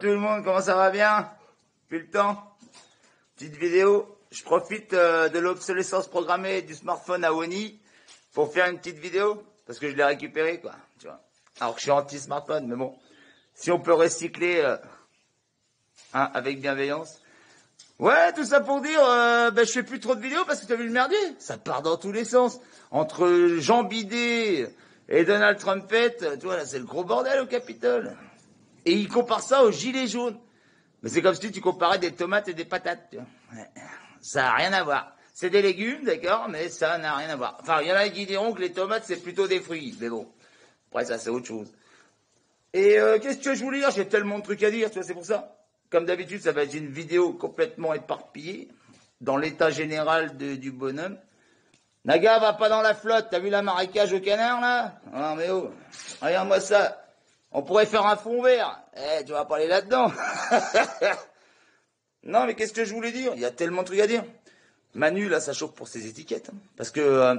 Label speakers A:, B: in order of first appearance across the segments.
A: Tout le monde, comment ça va bien? Plus le temps? Petite vidéo. Je profite de l'obsolescence programmée du smartphone à Wony pour faire une petite vidéo parce que je l'ai récupéré, quoi. Tu vois. Alors que je suis anti-smartphone, mais bon, si on peut recycler avec bienveillance. Ouais, tout ça pour dire, je fais plus trop de vidéos parce que t'as vu le merdier. Ça part dans tous les sens. Entre Jean Bidet et Donald Trumpette, tu vois, là, c'est le gros bordel au Capitole. Et il compare ça aux gilets jaunes. Mais c'est comme si tu comparais des tomates et des patates, tu vois. Ouais. Ça n'a rien à voir. C'est des légumes, d'accord, mais ça n'a rien à voir. Enfin, il y en a qui diront que les tomates, c'est plutôt des fruits. Mais bon, après ça, c'est autre chose. Et qu'est-ce que je voulais dire? J'ai tellement de trucs à dire, tu vois, c'est pour ça. Comme d'habitude, ça va être une vidéo complètement éparpillée dans l'état général du bonhomme. Naga, va pas dans la flotte, t'as vu la marécage au canard, là? Non, mais oh, regarde-moi ça. On pourrait faire un fond vert. Eh, tu vas pas aller là-dedans. Non, mais qu'est-ce que je voulais dire? Il y a tellement de trucs à dire. Manu, là, ça chauffe pour ses étiquettes. Hein. Parce que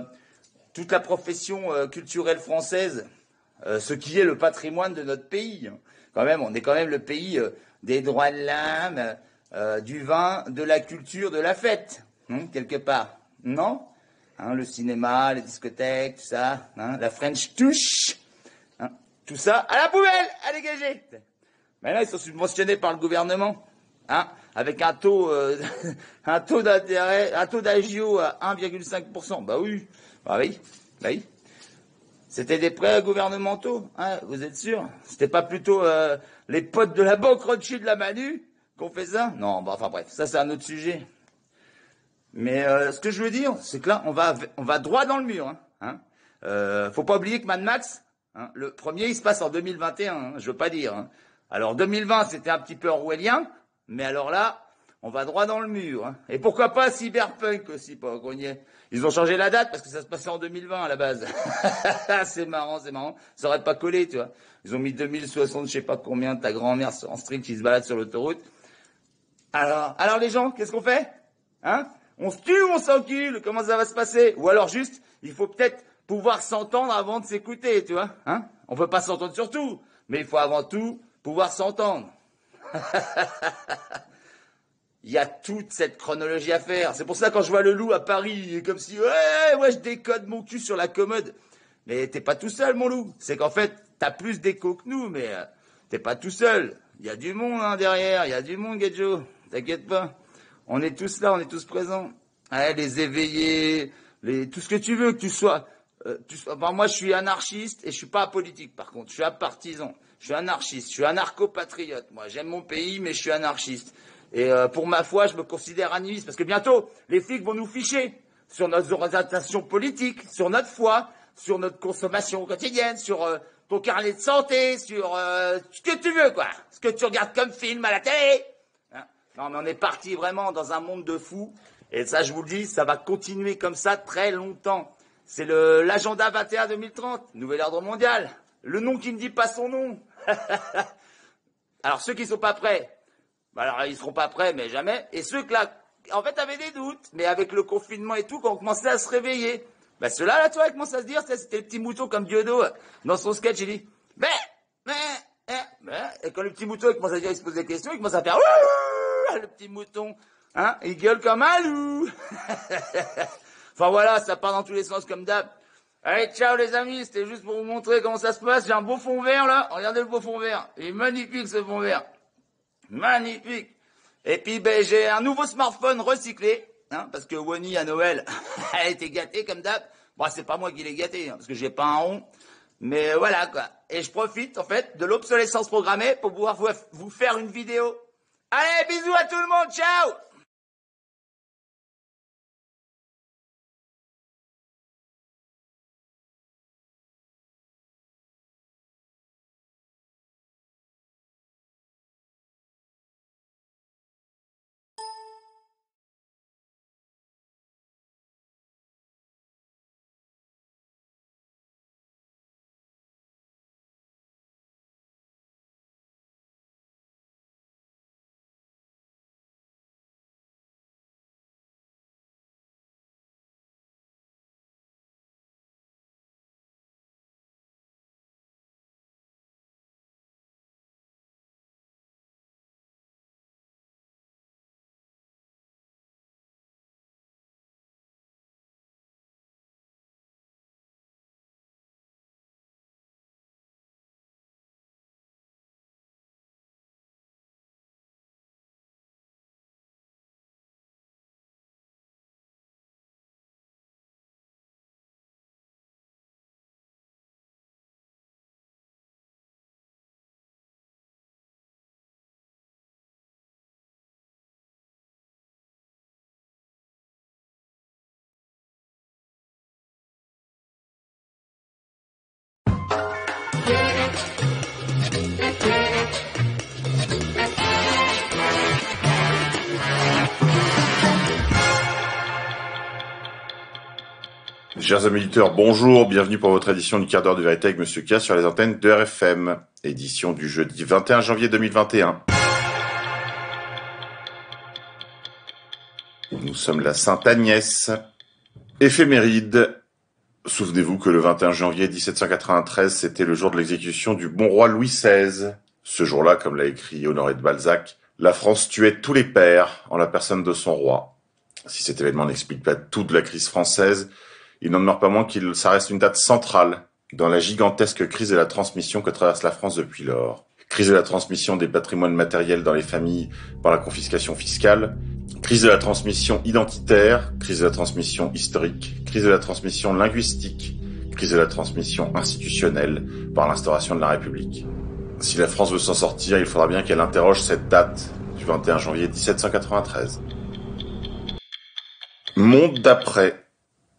A: toute la profession culturelle française, ce qui est le patrimoine de notre pays, hein. Quand même, on est quand même le pays des droits de l'âme, du vin, de la culture, de la fête, hein, quelque part. Non? Hein, le cinéma, les discothèques, tout ça, hein, la French touch, hein, tout ça, à la poubelle, à dégager. Mais là, ils sont subventionnés par le gouvernement, hein, avec un taux, un taux d'intérêt, un taux d'agio à 1,5%. Bah oui, bah oui, bah oui. C'était des prêts gouvernementaux, hein, vous êtes sûr? C'était pas plutôt les potes de la banque Rothschild de la Manu qu'on fait ça? Non, bah enfin bref, ça c'est un autre sujet. Mais ce que je veux dire, c'est que là, on va droit dans le mur. Hein. Faut pas oublier que Mad Max, hein, le premier, il se passe en 2021, hein, je veux pas dire. Hein. Alors 2020, c'était un petit peu orwellien, mais alors là, on va droit dans le mur. Hein. Et pourquoi pas Cyberpunk aussi, pas grognier. Ils ont changé la date parce que ça se passait en 2020 à la base. C'est marrant, c'est marrant. Ça aurait pas collé, tu vois. Ils ont mis 2060, je sais pas combien, ta grand-mère en street qui se balade sur l'autoroute. Alors les gens, qu'est-ce qu'on fait? Hein? On se tue ou on s'encule? Comment ça va se passer? Ou alors juste, il faut peut-être pouvoir s'entendre avant de s'écouter, tu vois? Hein? On peut pas s'entendre sur tout, mais il faut avant tout pouvoir s'entendre. Il y a toute cette chronologie à faire. C'est pour ça quand je vois le loup à Paris, comme si ouais, je décode mon cul sur la commode. Mais t'es pas tout seul, mon loup. C'est qu'en fait, t'as plus d'écho que nous, mais t'es pas tout seul. Il y a du monde hein, derrière, il y a du monde, Gadjo. T'inquiète pas. On est tous là, on est tous présents. Ouais, les éveillés, tout ce que tu veux que tu sois. Enfin, moi, je suis anarchiste et je suis pas politique, par contre. Je suis partisan. Je suis anarchiste. Je suis anarcho-patriote. Moi, j'aime mon pays, mais je suis anarchiste. Et pour ma foi, je me considère animiste parce que bientôt, les flics vont nous ficher sur nos orientations politiques, sur notre foi, sur notre consommation quotidienne, sur ton carnet de santé, sur ce que tu veux, quoi. Ce que tu regardes comme film à la télé. Hein. Non, mais on est parti vraiment dans un monde de fous. Et ça, je vous le dis, ça va continuer comme ça très longtemps. C'est l'agenda 21-2030, nouvel ordre mondial. Le nom qui ne dit pas son nom. Alors, ceux qui sont pas prêts, bah alors ils seront pas prêts, mais jamais. Et ceux que là, en fait, avaient des doutes, mais avec le confinement et tout, quand on commençait à se réveiller, bah ceux-là, là, tu vois, ils commencent à se dire, c'était les petits moutons comme Diodo, dans son sketch, il dit, et quand le petit mouton il commence à dire, il se pose des questions, il commence à faire, ouh, le petit mouton, hein, il gueule comme un loup. Enfin voilà, ça part dans tous les sens comme d'hab. Allez, ciao les amis, c'était juste pour vous montrer comment ça se passe. J'ai un beau fond vert là, regardez le beau fond vert. Il est magnifique ce fond vert. Magnifique. Et puis ben j'ai un nouveau smartphone recyclé, hein, parce que Wony à Noël, elle a été gâtée comme d'hab. Bon, c'est pas moi qui l'ai gâtée, hein, parce que j'ai pas un rond. Mais voilà quoi. Et je profite en fait de l'obsolescence programmée pour pouvoir vous faire une vidéo. Allez, bisous à tout le monde, ciao!
B: Chers amis auditeurs, bonjour, bienvenue pour votre édition du quart d'heure de vérité avec Monsieur K sur les antennes de RFM, édition du jeudi 21 janvier 2021. Nous sommes la Sainte Agnès. Éphéméride. Souvenez-vous que le 21 janvier 1793, c'était le jour de l'exécution du bon roi Louis XVI. Ce jour-là, comme l'a écrit Honoré de Balzac, la France tuait tous les pères en la personne de son roi. Si cet événement n'explique pas toute la crise française, il n'en demeure pas moins qu'il ça reste une date centrale dans la gigantesque crise de la transmission que traverse la France depuis lors. Crise de la transmission des patrimoines matériels dans les familles par la confiscation fiscale, crise de la transmission identitaire, crise de la transmission historique, crise de la transmission linguistique, crise de la transmission institutionnelle par l'instauration de la République. Si la France veut s'en sortir, il faudra bien qu'elle interroge cette date du 21 janvier 1793. Monde d'après.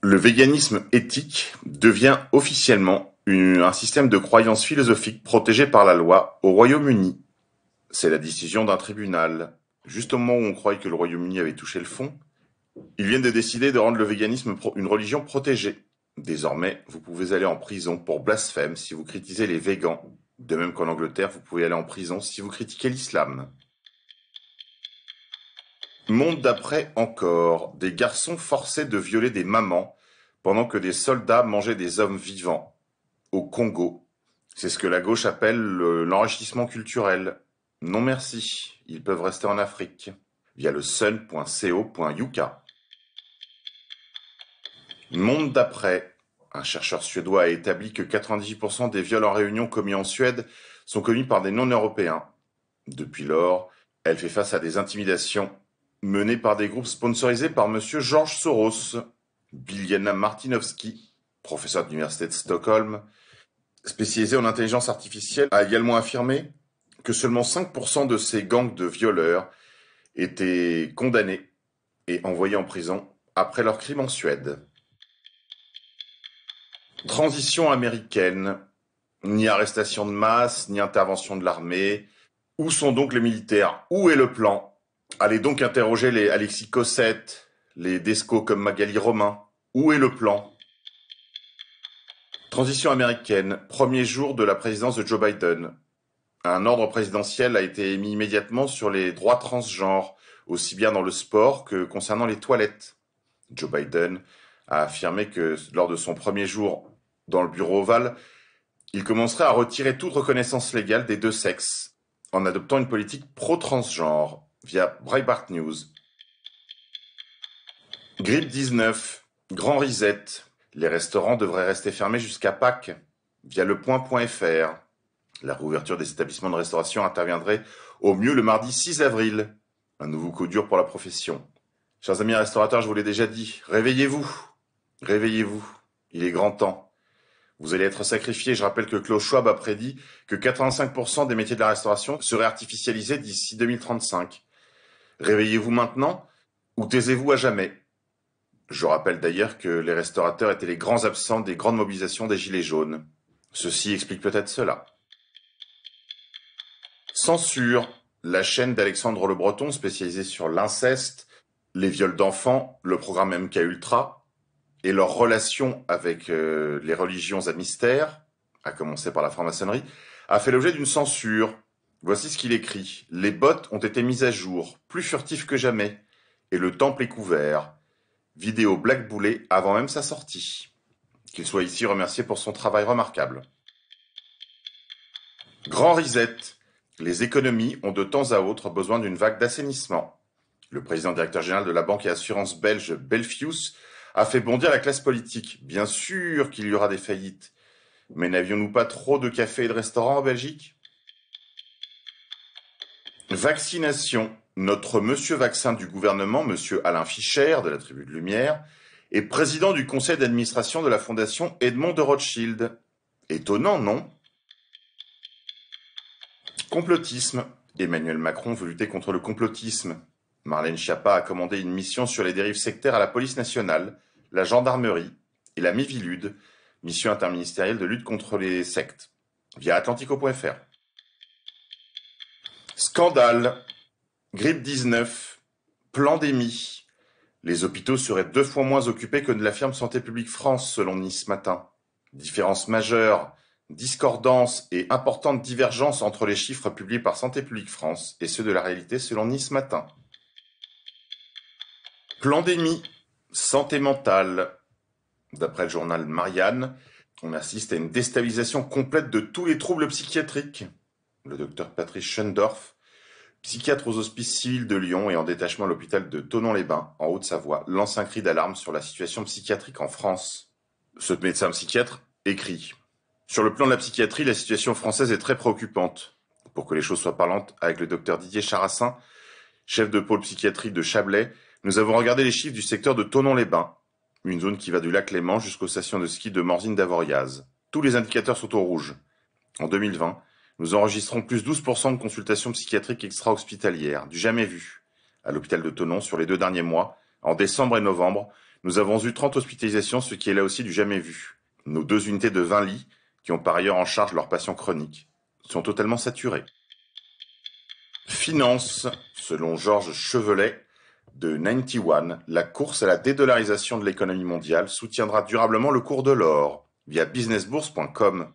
B: Le véganisme éthique devient officiellement un système de croyances philosophiques protégé par la loi au Royaume-Uni. C'est la décision d'un tribunal. Juste au moment où on croyait que le Royaume-Uni avait touché le fond, ils viennent de décider de rendre le véganisme une religion protégée. Désormais, vous pouvez aller en prison pour blasphème si vous critiquez les végans. De même qu'en Angleterre, vous pouvez aller en prison si vous critiquez l'islam. Monde d'après encore, des garçons forcés de violer des mamans pendant que des soldats mangeaient des hommes vivants. Au Congo. C'est ce que la gauche appelle l'enrichissement culturel. Non merci, ils peuvent rester en Afrique. Via le sun.co.uk. Monde d'après. Un chercheur suédois a établi que 98% des viols en réunion commis en Suède sont commis par des non-européens. Depuis lors, elle fait face à des intimidations menées par des groupes sponsorisés par Monsieur George Soros. Biljana Martinovski, professeur de l'université de Stockholm, spécialisé en intelligence artificielle, a également affirmé que seulement 5% de ces gangs de violeurs étaient condamnés et envoyés en prison après leur crime en Suède. Transition américaine. Ni arrestation de masse, ni intervention de l'armée. Où sont donc les militaires? Où est le plan? Allez donc interroger les Alexis Cossette, les Descos comme Magali Romain. Où est le plan? Transition américaine. Premier jour de la présidence de Joe Biden. Un ordre présidentiel a été émis immédiatement sur les droits transgenres, aussi bien dans le sport que concernant les toilettes. Joe Biden a affirmé que lors de son premier jour dans le bureau ovale, il commencerait à retirer toute reconnaissance légale des deux sexes en adoptant une politique pro-transgenre via Breitbart News. Grippe 19, grand reset. Les restaurants devraient rester fermés jusqu'à Pâques via lepoint.fr. La réouverture des établissements de restauration interviendrait au mieux le mardi 6 avril. Un nouveau coup dur pour la profession. Chers amis restaurateurs, je vous l'ai déjà dit, réveillez-vous. Réveillez-vous. Il est grand temps. Vous allez être sacrifiés. Je rappelle que Klaus Schwab a prédit que 85% des métiers de la restauration seraient artificialisés d'ici 2035. Réveillez-vous maintenant ou taisez-vous à jamais. Je rappelle d'ailleurs que les restaurateurs étaient les grands absents des grandes mobilisations des Gilets jaunes. Ceci explique peut-être cela. Censure. La chaîne d'Alexandre Le Breton spécialisée sur l'inceste, les viols d'enfants, le programme MK Ultra et leurs relations avec les religions à mystère, à commencer par la franc-maçonnerie, a fait l'objet d'une censure. Voici ce qu'il écrit. Les bottes ont été mises à jour, plus furtifs que jamais, et le temple est couvert. Vidéo blackboulée avant même sa sortie. Qu'il soit ici remercié pour son travail remarquable. Grand reset. Les économies ont de temps à autre besoin d'une vague d'assainissement. Le président directeur général de la banque et assurance belge Belfius a fait bondir la classe politique. Bien sûr qu'il y aura des faillites. Mais n'avions-nous pas trop de cafés et de restaurants en Belgique? Vaccination. Notre monsieur vaccin du gouvernement, monsieur Alain Fischer, de la Tribu de Lumière, est président du conseil d'administration de la fondation Edmond de Rothschild. Étonnant, non? Complotisme. Emmanuel Macron veut lutter contre le complotisme. Marlène Schiappa a commandé une mission sur les dérives sectaires à la police nationale, la gendarmerie et la Mivilude, mission interministérielle de lutte contre les sectes, via atlantico.fr. Scandale. Grippe 19. Pandémie. Les hôpitaux seraient 2 fois moins occupés que ne l'affirme Santé publique France, selon Nice Matin. Différence majeure, discordance et importante divergence entre les chiffres publiés par Santé publique France et ceux de la réalité, selon Nice Matin. Plandémie, santé mentale. D'après le journal Marianne, on assiste à une déstabilisation complète de tous les troubles psychiatriques. Le docteur Patrice Schendorf, psychiatre aux hospices civils de Lyon et en détachement à l'hôpital de Thonon-les-Bains, en Haute-Savoie, lance un cri d'alarme sur la situation psychiatrique en France. Ce médecin psychiatre écrit « Sur le plan de la psychiatrie, la situation française est très préoccupante. Pour que les choses soient parlantes, avec le docteur Didier Charassin, chef de pôle psychiatrie de Chablais, nous avons regardé les chiffres du secteur de Thonon-les-Bains, une zone qui va du lac Léman jusqu'aux stations de ski de Morzine-d'Avoriaz. Tous les indicateurs sont au rouge. En 2020, nous enregistrons plus 12% de consultations psychiatriques extra-hospitalières, du jamais vu. À l'hôpital de Thonon, sur les 2 derniers mois, en décembre et novembre, nous avons eu 30 hospitalisations, ce qui est là aussi du jamais vu. Nos 2 unités de 20 lits, qui ont par ailleurs en charge leurs patients chroniques, sont totalement saturées. Finance, selon Georges Chevelet, de 91, la course à la dédollarisation de l'économie mondiale soutiendra durablement le cours de l'or, via businessbourse.com.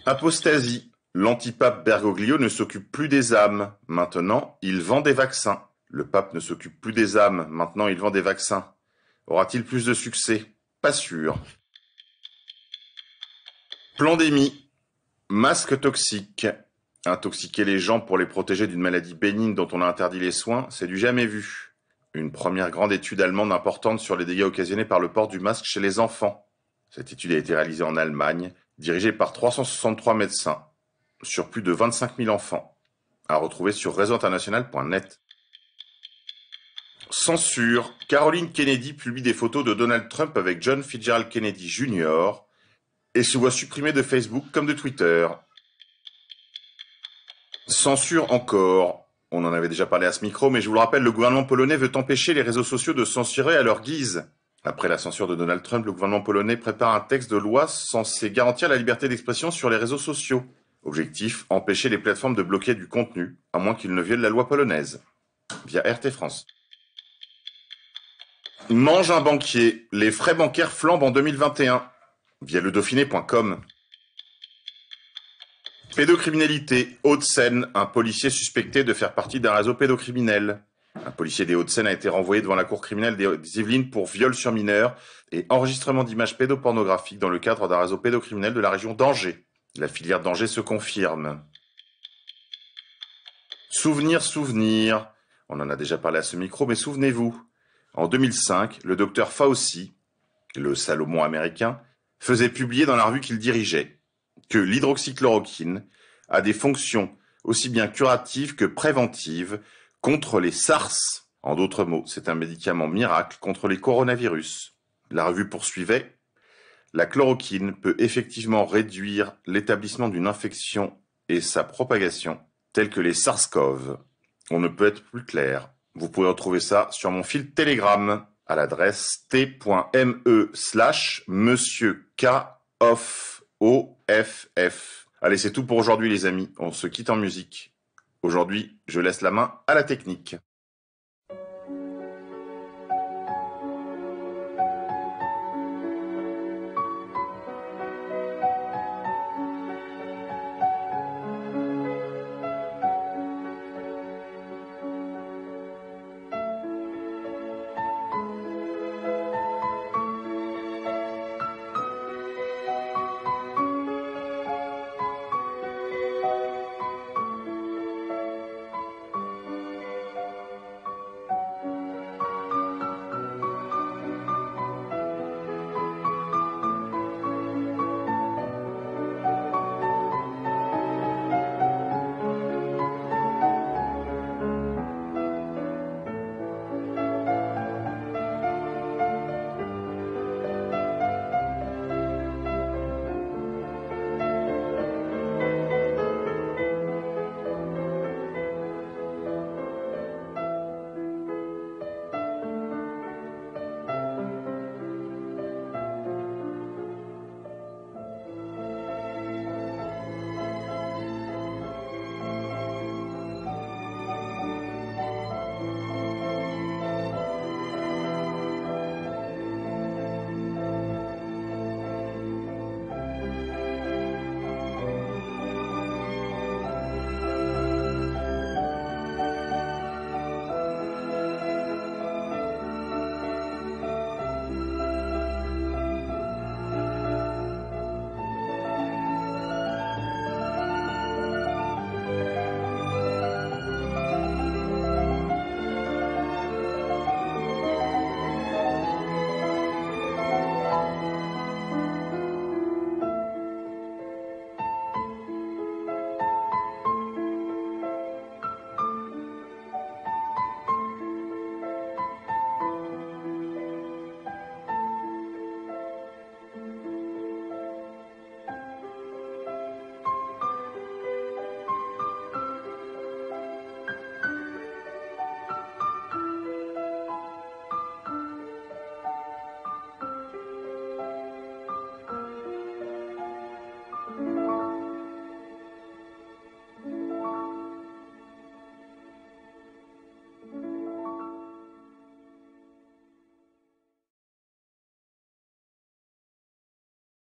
B: Apostasie, l'antipape Bergoglio ne s'occupe plus des âmes, maintenant il vend des vaccins. Le pape ne s'occupe plus des âmes, maintenant il vend des vaccins. Aura-t-il plus de succès? Pas sûr. Plandémie, masque toxique. Intoxiquer les gens pour les protéger d'une maladie bénigne dont on a interdit les soins, c'est du jamais vu. Une première grande étude allemande importante sur les dégâts occasionnés par le port du masque chez les enfants. Cette étude a été réalisée en Allemagne, dirigée par 363 médecins, sur plus de 25 000 enfants. À retrouver sur réseauinternational.net. Censure. Caroline Kennedy publie des photos de Donald Trump avec John Fitzgerald Kennedy Jr. et se voit supprimée de Facebook comme de Twitter. Censure encore. On en avait déjà parlé à ce micro, mais je vous le rappelle, le gouvernement polonais veut empêcher les réseaux sociaux de censurer à leur guise. Après la censure de Donald Trump, le gouvernement polonais prépare un texte de loi censé garantir la liberté d'expression sur les réseaux sociaux. Objectif, empêcher les plateformes de bloquer du contenu, à moins qu'ils ne violent la loi polonaise. Via RT France. Mange un banquier. Les frais bancaires flambent en 2021. Via ledauphiné.com. Pédocriminalité, Hauts-de-Seine, un policier suspecté de faire partie d'un réseau pédocriminel. Un policier des Hauts-de-Seine a été renvoyé devant la cour criminelle des Yvelines pour viol sur mineur et enregistrement d'images pédopornographiques dans le cadre d'un réseau pédocriminel de la région d'Angers. La filière d'Angers se confirme. Souvenir. On en a déjà parlé à ce micro, mais souvenez-vous. En 2005, le docteur Fauci, le Salomon américain, faisait publier dans la revue qu'il dirigeait que l'hydroxychloroquine a des fonctions aussi bien curatives que préventives contre les SARS. En d'autres mots, c'est un médicament miracle contre les coronavirus. La revue poursuivait « La chloroquine peut effectivement réduire l'établissement d'une infection et sa propagation, telle que les SARS-CoV. On ne peut être plus clair. Vous pouvez retrouver ça sur mon fil Telegram à l'adresse t.me/Monsieur K. OFF. Allez, c'est tout pour aujourd'hui les amis, on se quitte en musique. Aujourd'hui, je laisse la main à la technique.